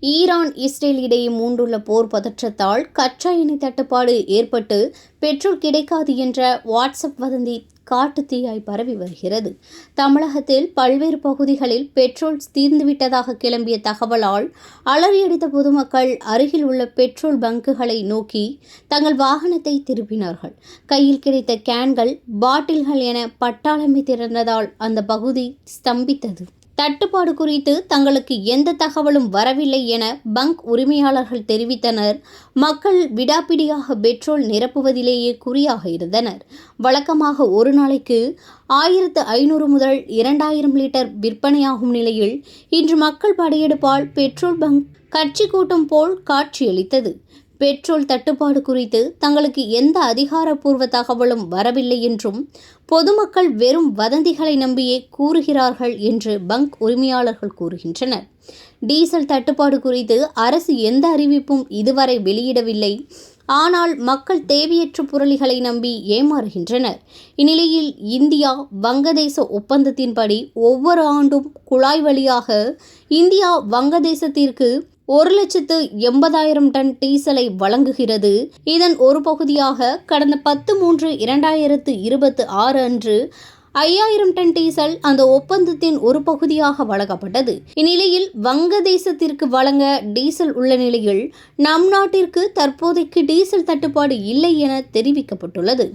Iran Israel இடையே மூண்டுள்ள போர் பதற்றத்தால் கச்சா எண்ணெய் தட்டுப்பாடு ஏற்பட்டு பெட்ரோல் கிடைக்காது என்ற வாட்ஸ்அப் வதந்தி காட்டுத்தீயாய் பரவி வருகிறது. தமிழகத்தில் பல்வேறு பகுதிகளில் பெட்ரோல் தீர்ந்துவிட்டதாக கிளம்பிய தகவலால் அலறியடித்த பொதுமக்கள் அருகில் உள்ள பெட்ரோல் பங்குகளை நோக்கி தங்கள் வாகனத்தை திருப்பினார்கள். கையில் கிடைத்த கேன்கள், பாட்டில்கள் என பட்டாளமே திறந்ததால் அந்த பகுதி ஸ்தம்பித்தது. தட்டுப்பாடு குறித்து தங்களுக்கு எந்த தகவலும் வரவில்லை என பங்க் உரிமையாளர்கள் தெரிவித்தனர். மக்கள் விடாப்பிடியாக பெட்ரோல் நிரப்புவதிலேயே குறியாக இருந்தனர். வழக்கமாக ஒரு நாளைக்கு 1500 முதல் 2000 லிட்டர் விற்பனையாகும் நிலையில் இன்று மக்கள் படையெடுப்பால் பெட்ரோல் பங்க் கட்சி கூட்டம் போல் காட்சியளித்தது. பெட்ரோல் தட்டுப்பாடு குறித்து தங்களுக்கு எந்த அதிகாரப்பூர்வ தகவலும் வரவில்லை என்றும் பொதுமக்கள் வெறும் வதந்திகளை நம்பியே கூறுகிறார்கள் என்று பங்க் உரிமையாளர்கள் கூறுகின்றனர். டீசல் தட்டுப்பாடு குறித்து அரசு எந்த அறிவிப்பும் இதுவரை வெளியிடவில்லை. ஆனால் மக்கள் தேவையற்ற புரளிகளை நம்பி ஏமாறுகின்றனர். இந்நிலையில் இந்தியா வங்கதேச ஒப்பந்தத்தின்படி ஒவ்வொரு ஆண்டும் குழாய் வழியாக இந்தியா வங்கதேசத்திற்கு 1,80,000 டன் டீசலை வழங்குகிறது. இதன் ஒரு பகுதியாக கடந்த 10/3/2026 அன்று 5,000 டன் டீசல் அந்த ஒப்பந்தத்தின் ஒரு பகுதியாக வழங்கப்பட்டது. இந்நிலையில் வங்கதேசத்திற்கு வழங்க டீசல் உள்ள நிலையில் நம் நாட்டிற்கு தற்போதைக்கு டீசல் தட்டுப்பாடு இல்லை என தெரிவிக்கப்பட்டுள்ளது.